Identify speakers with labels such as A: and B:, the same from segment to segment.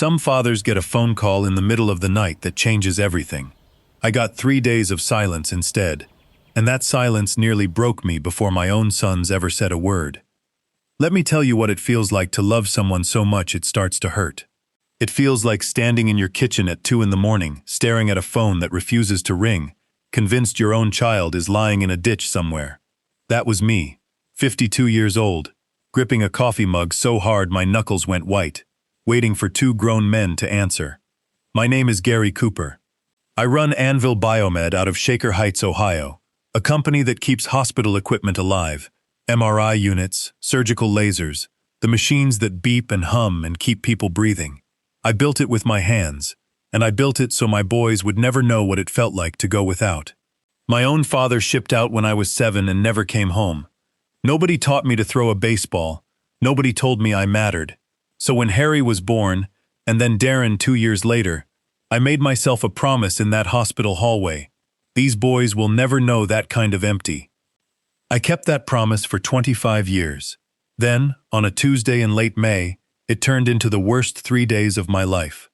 A: Some fathers get a phone call in the middle of the night that changes everything. I got 3 days of silence instead, and that silence nearly broke me before my own sons ever said a word. Let me tell you what it feels like to love someone so much it starts to hurt. It feels like standing in your kitchen at 2 in the morning, staring at a phone that refuses to ring, convinced your own child is lying in a ditch somewhere. That was me, 52 years old, gripping a coffee mug so hard my knuckles went white, waiting for 2 grown men to answer. My name is Gary Cooper. I run Anvil Biomed out of Shaker Heights, Ohio, a company that keeps hospital equipment alive, MRI units, surgical lasers, the machines that beep and hum and keep people breathing. I built it with my hands, and I built it so my boys would never know what it felt like to go without. My own father shipped out when I was 7 and never came home. Nobody taught me to throw a baseball. Nobody told me I mattered. So when Harry was born, and then Darren 2 years later, I made myself a promise in that hospital hallway. These boys will never know that kind of empty. I kept that promise for 25 years. Then, on a Tuesday in late May, it turned into the worst 3 days of my life.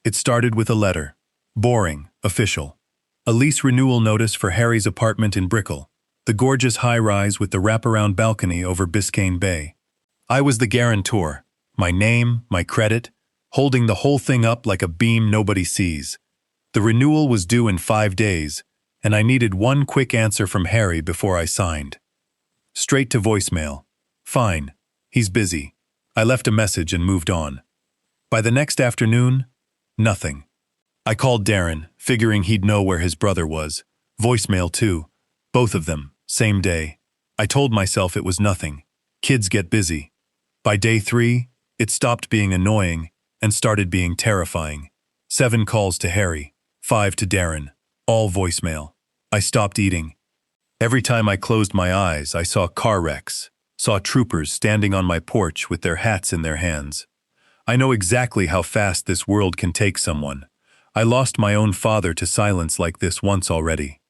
A: It started with a letter. Boring, official. A lease renewal notice for Harry's apartment in Brickell, the gorgeous high-rise with the wraparound balcony over Biscayne Bay. I was the guarantor, my name, my credit, holding the whole thing up like a beam nobody sees. The renewal was due in 5 days, and I needed one quick answer from Harry before I signed. Straight to voicemail. Fine, he's busy. I left a message and moved on. By the next afternoon, nothing. I called Darren, figuring he'd know where his brother was. Voicemail too. Both of them, same day. I told myself it was nothing. Kids get busy. By day 3, it stopped being annoying and started being terrifying. 7 calls to Harry, 5 to Darren, all voicemail. I stopped eating. Every time I closed my eyes, I saw car wrecks, saw troopers standing on my porch with their hats in their hands. I know exactly how fast this world can take someone. I lost my own father to silence like this once already.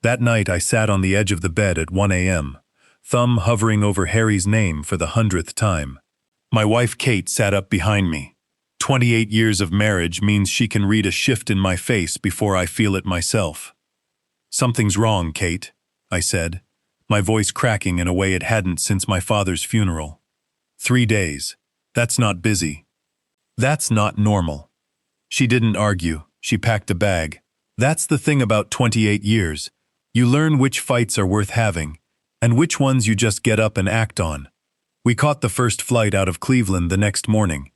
A: That night I sat on the edge of the bed at 1 a.m., thumb hovering over Harry's name for the 100th time. My wife Kate sat up behind me. 28 years of marriage means she can read a shift in my face before I feel it myself. "Something's wrong, Kate," I said, my voice cracking in a way it hadn't since my father's funeral. 3 days. That's not busy. That's not normal. She didn't argue. She packed a bag. That's the thing about 28 years. You learn which fights are worth having, and which ones you just get up and act on. We caught the first flight out of Cleveland the next morning.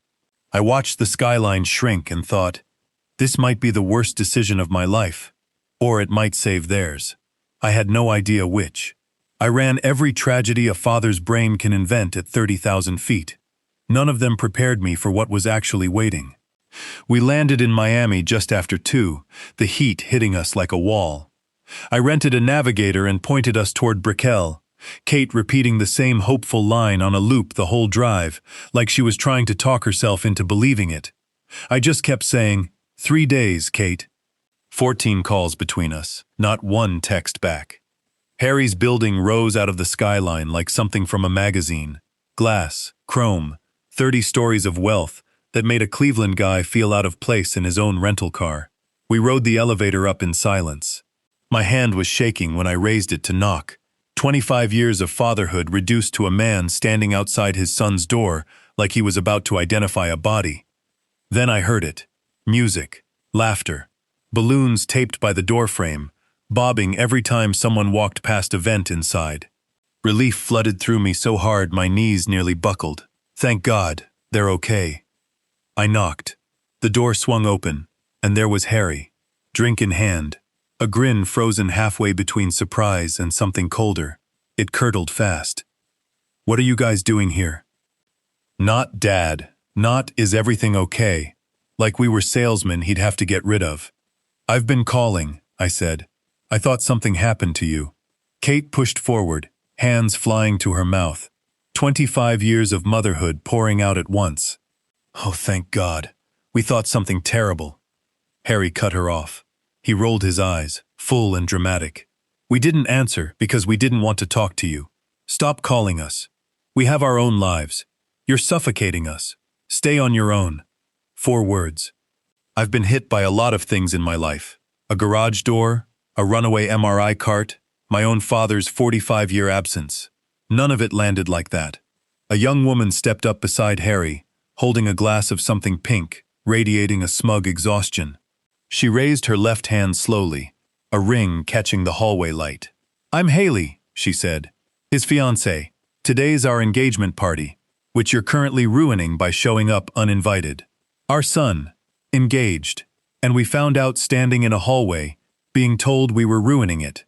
A: I watched the skyline shrink and thought, this might be the worst decision of my life, or it might save theirs. I had no idea which. I ran every tragedy a father's brain can invent at 30,000 feet. None of them prepared me for what was actually waiting. We landed in Miami just after 2, the heat hitting us like a wall. I rented a navigator and pointed us toward Brickell, Kate repeating the same hopeful line on a loop the whole drive, like she was trying to talk herself into believing it. I just kept saying, 3 days, Kate. 14 calls between us, not one text back. Harry's building rose out of the skyline like something from a magazine. Glass, chrome, 30 stories of wealth that made a Cleveland guy feel out of place in his own rental car. We rode the elevator up in silence. My hand was shaking when I raised it to knock. 25 years of fatherhood reduced to a man standing outside his son's door like he was about to identify a body. Then I heard it. Music, laughter, balloons taped by the doorframe, bobbing every time someone walked past a vent inside. Relief flooded through me so hard my knees nearly buckled. Thank God, they're okay. I knocked. The door swung open, and there was Harry, drink in hand, a grin frozen halfway between surprise and something colder. It curdled fast. "What are you guys doing here?" "Not Dad. Not is everything okay?" Like we were salesmen he'd have to get rid of. "I've been calling," I said. "I thought something happened to you." Kate pushed forward, hands flying to her mouth. 25 years of motherhood pouring out at once. "Oh, thank God. We thought something terrible." Harry cut her off. He rolled his eyes, full and dramatic. "We didn't answer because we didn't want to talk to you. Stop calling us. We have our own lives. You're suffocating us. Stay on your own." 4 words. I've been hit by a lot of things in my life. A garage door, a runaway MRI cart, my own father's 45-year absence. None of it landed like that. A young woman stepped up beside Harry, holding a glass of something pink, radiating a smug exhaustion. She raised her left hand slowly, a ring catching the hallway light. "I'm Haley," she said. "His fiancée. Today's our engagement party, which you're currently ruining by showing up uninvited. Our son, engaged, and we found out standing in a hallway, being told we were ruining it."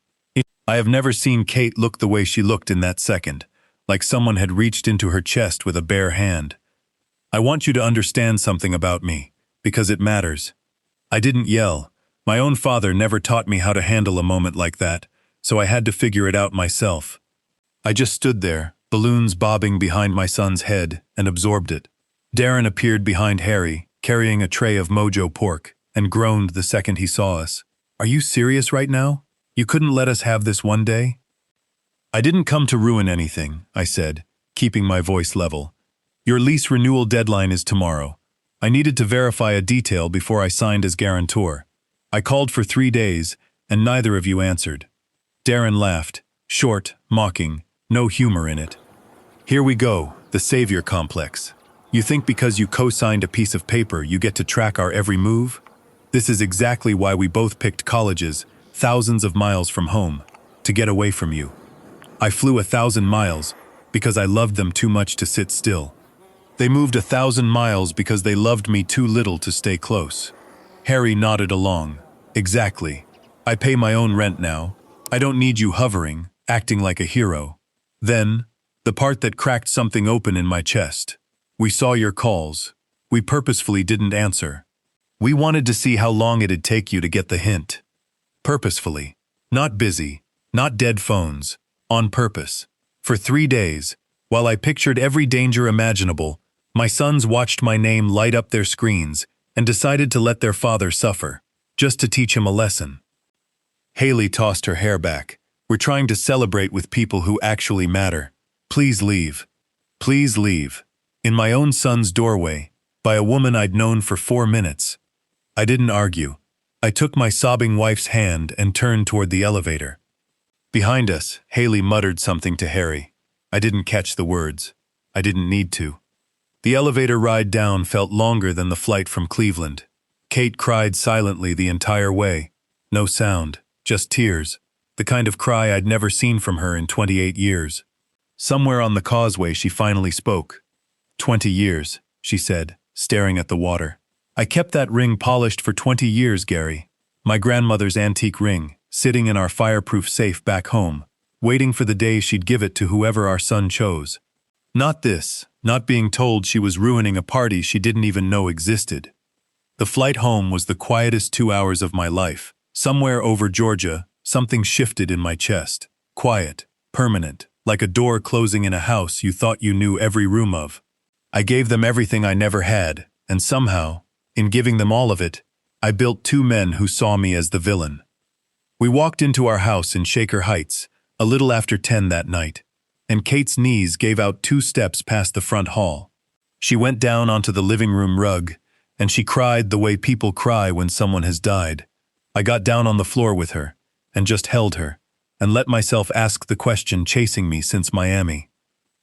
A: I have never seen Kate look the way she looked in that second, like someone had reached into her chest with a bare hand. "I want you to understand something about me, because it matters." I didn't yell. My own father never taught me how to handle a moment like that, so I had to figure it out myself. I just stood there, balloons bobbing behind my son's head, and absorbed it. Darren appeared behind Harry, carrying a tray of Mojo pork, and groaned the second he saw us. "Are you serious right now? You couldn't let us have this one day?" "I didn't come to ruin anything," I said, keeping my voice level. "Your lease renewal deadline is tomorrow. I needed to verify a detail before I signed as guarantor. I called for 3 days, and neither of you answered." Darren laughed, short, mocking, no humor in it. "Here we go, the savior complex. You think because you co-signed a piece of paper you get to track our every move? This is exactly why we both picked colleges, thousands of miles from home, to get away from you. I flew 1,000 miles because I loved them too much to sit still. They moved 1,000 miles because they loved me too little to stay close." Harry nodded along. "Exactly. I pay my own rent now. I don't need you hovering, acting like a hero." Then, the part that cracked something open in my chest. "We saw your calls. We purposefully didn't answer. We wanted to see how long it'd take you to get the hint. Purposefully. Not busy. Not dead phones. On purpose. For 3 days, while I pictured every danger imaginable, my sons watched my name light up their screens and decided to let their father suffer, just to teach him a lesson." Haley tossed her hair back. "We're trying to celebrate with people who actually matter. Please leave. Please leave." In my own son's doorway, by a woman I'd known for 4 minutes. I didn't argue. I took my sobbing wife's hand and turned toward the elevator. Behind us, Haley muttered something to Harry. I didn't catch the words. I didn't need to. The elevator ride down felt longer than the flight from Cleveland. Kate cried silently the entire way. No sound, just tears, the kind of cry I'd never seen from her in 28 years. Somewhere on the causeway she finally spoke. 20 years, she said, staring at the water. "I kept that ring polished for 20 years, Gary. My grandmother's antique ring, sitting in our fireproof safe back home, waiting for the day she'd give it to whoever our son chose. Not this, not being told she was ruining a party she didn't even know existed. The flight home was the quietest 2 hours of my life. Somewhere over Georgia, something shifted in my chest. Quiet, permanent, like a door closing in a house you thought you knew every room of. I gave them everything I never had, and somehow, in giving them all of it, I built 2 men who saw me as the villain. We walked into our house in Shaker Heights, a little after 10 that night, and Kate's knees gave out 2 steps past the front hall. She went down onto the living room rug, and she cried the way people cry when someone has died. I got down on the floor with her, and just held her, and let myself ask the question chasing me since Miami.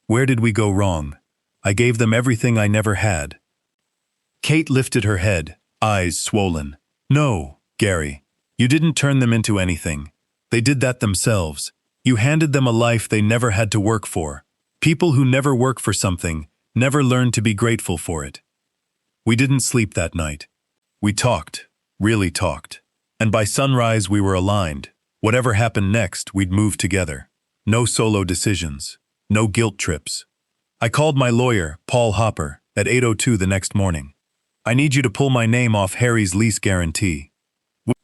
A: Where did we go wrong? I gave them everything I never had. Kate lifted her head, eyes swollen. No, Gary, you didn't turn them into anything. They did that themselves. You handed them a life they never had to work for. People who never work for something never learn to be grateful for it. We didn't sleep that night. We talked, really talked. And by sunrise we were aligned. Whatever happened next, we'd move together. No solo decisions. No guilt trips. I called my lawyer, Paul Hopper, at 8:02 the next morning. I need you to pull my name off Harry's lease guarantee.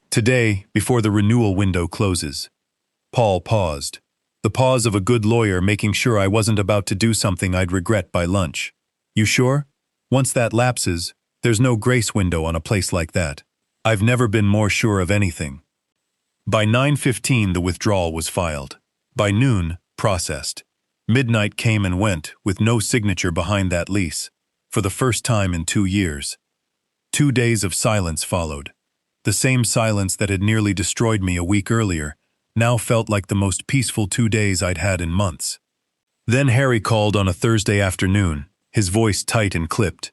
A: Today, before the renewal window closes. Paul paused. The pause of a good lawyer making sure I wasn't about to do something I'd regret by lunch. You sure? Once that lapses, there's no grace window on a place like that. I've never been more sure of anything. By 9:15 the withdrawal was filed. By noon, processed. Midnight came and went, with no signature behind that lease, for the first time in 2 years. 2 days of silence followed. The same silence that had nearly destroyed me a week earlier now felt like the most peaceful 2 days I'd had in months. Then Harry called on a Thursday afternoon, his voice tight and clipped.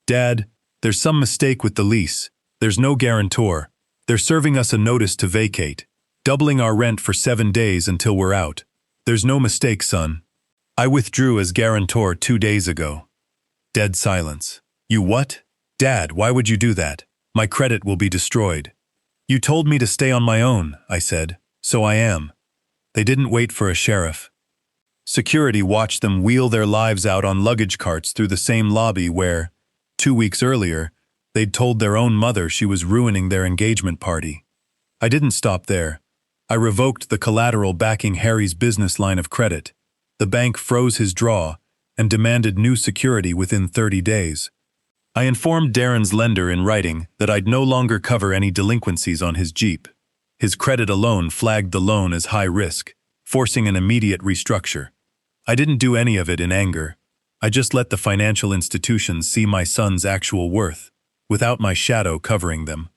A: "Dad, there's some mistake with the lease. There's no guarantor. They're serving us a notice to vacate, doubling our rent for 7 days until we're out. There's no mistake, son. I withdrew as guarantor 2 days ago." Dead silence. "You what? Dad, why would you do that? My credit will be destroyed." "You told me to stay on my own," I said. "So I am." They didn't wait for a sheriff. Security watched them wheel their lives out on luggage carts through the same lobby where, 2 weeks earlier, they'd told their own mother she was ruining their engagement party. I didn't stop there. I revoked the collateral backing Harry's business line of credit. The bank froze his draw and demanded new security within 30 days. I informed Darren's lender in writing that I'd no longer cover any delinquencies on his Jeep. His credit alone flagged the loan as high risk, forcing an immediate restructure. I didn't do any of it in anger. I just let the financial institutions see my son's actual worth, without my shadow covering them.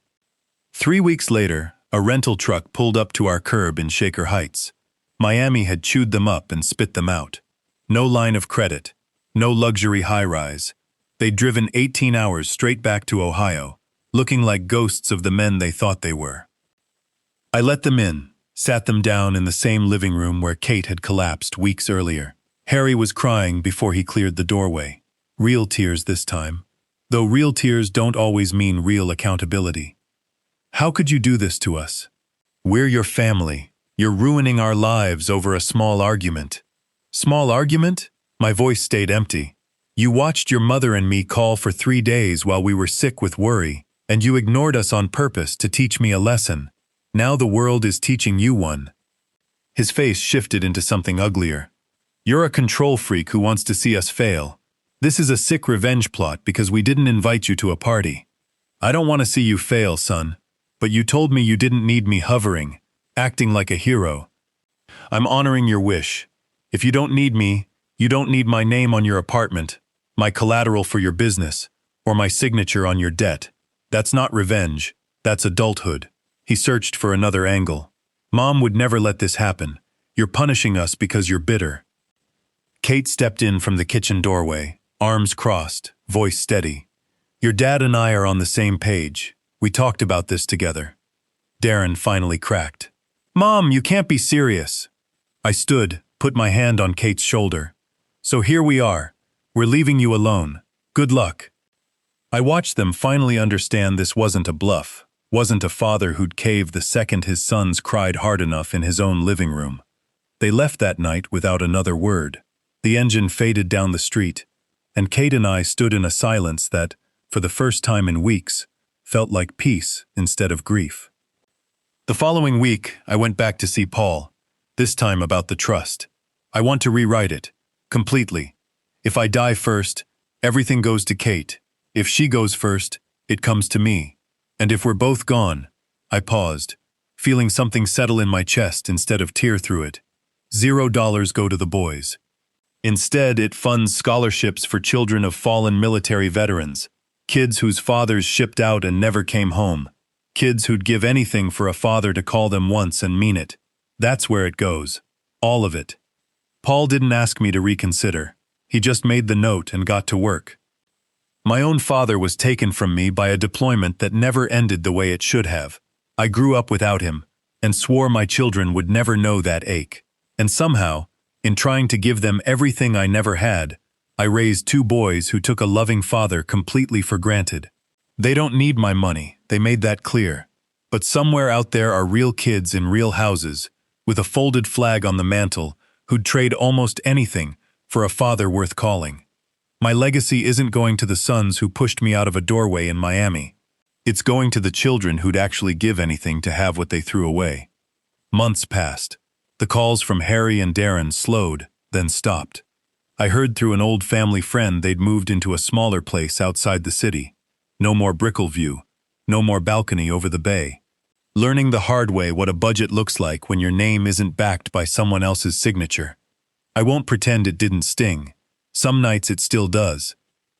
A: 3 weeks later, a rental truck pulled up to our curb in Shaker Heights. Miami had chewed them up and spit them out. No line of credit, no luxury high-rise. They'd driven 18 hours straight back to Ohio, looking like ghosts of the men they thought they were. I let them in, sat them down in the same living room where Kate had collapsed weeks earlier. Harry was crying before he cleared the doorway. Real tears this time, though real tears don't always mean real accountability. "How could you do this to us? We're your family. You're ruining our lives over a small argument." "Small argument?" My voice stayed empty. "You watched your mother and me call for 3 days while we were sick with worry, and you ignored us on purpose to teach me a lesson. Now the world is teaching you one." His face shifted into something uglier. "You're a control freak who wants to see us fail. This is a sick revenge plot because we didn't invite you to a party. I don't want to see you fail, son, but you told me you didn't need me hovering, acting like a hero. I'm honoring your wish. If you don't need me, you don't need my name on your apartment, my collateral for your business, or my signature on your debt. That's not revenge, that's adulthood." He searched for another angle. "Mom would never let this happen. You're punishing us because you're bitter." Kate stepped in from the kitchen doorway, arms crossed, voice steady. "Your dad and I are on the same page. We talked about this together." Darren finally cracked. "Mom, you can't be serious." I stood, put my hand on Kate's shoulder. "So here we are. We're leaving you alone. Good luck." I watched them finally understand this wasn't a bluff, wasn't a father who'd cave the second his sons cried hard enough in his own living room. They left that night without another word. The engine faded down the street, and Kate and I stood in a silence that, for the first time in weeks, felt like peace instead of grief. The following week, I went back to see Paul, this time about the trust. I want to rewrite it, completely. If I die first, everything goes to Kate. If she goes first, it comes to me. And if we're both gone, I paused, feeling something settle in my chest instead of tear through it. $0 go to the boys. Instead, it funds scholarships for children of fallen military veterans, kids whose fathers shipped out and never came home, kids who'd give anything for a father to call them once and mean it. That's where it goes. All of it. Paul didn't ask me to reconsider. He just made the note and got to work. My own father was taken from me by a deployment that never ended the way it should have. I grew up without him, and swore my children would never know that ache. And somehow, in trying to give them everything I never had, I raised 2 boys who took a loving father completely for granted. They don't need my money, they made that clear. But somewhere out there are real kids in real houses, with a folded flag on the mantle, who'd trade almost anything for a father worth calling. My legacy isn't going to the sons who pushed me out of a doorway in Miami. It's going to the children who'd actually give anything to have what they threw away. Months passed. The calls from Harry and Darren slowed, then stopped. I heard through an old family friend they'd moved into a smaller place outside the city. No more Brickleview, no more balcony over the bay. Learning the hard way what a budget looks like when your name isn't backed by someone else's signature. I won't pretend it didn't sting. Some nights it still does.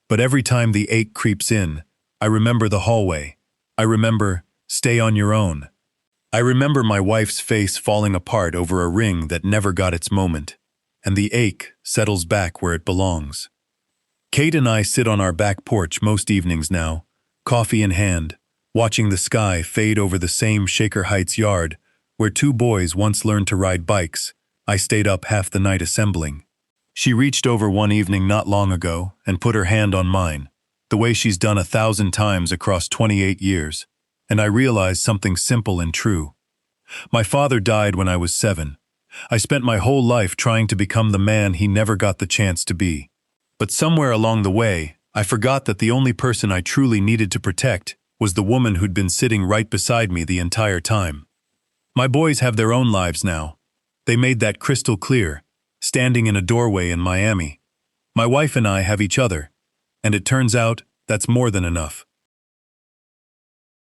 A: But every time the ache creeps in, I remember the hallway. I remember, stay on your own. I remember my wife's face falling apart over a ring that never got its moment, and the ache settles back where it belongs. Kate and I sit on our back porch most evenings now, coffee in hand, watching the sky fade over the same Shaker Heights yard where two boys once learned to ride bikes. I stayed up half the night assembling. She reached over one evening not long ago and put her hand on mine, the way she's done 1,000 times across 28 years, and I realized something simple and true. My father died when I was 7. I spent my whole life trying to become the man he never got the chance to be. But somewhere along the way, I forgot that the only person I truly needed to protect was the woman who'd been sitting right beside me the entire time. My boys have their own lives now. They made that crystal clear, standing in a doorway in Miami. My wife and I have each other, and it turns out that's more than enough.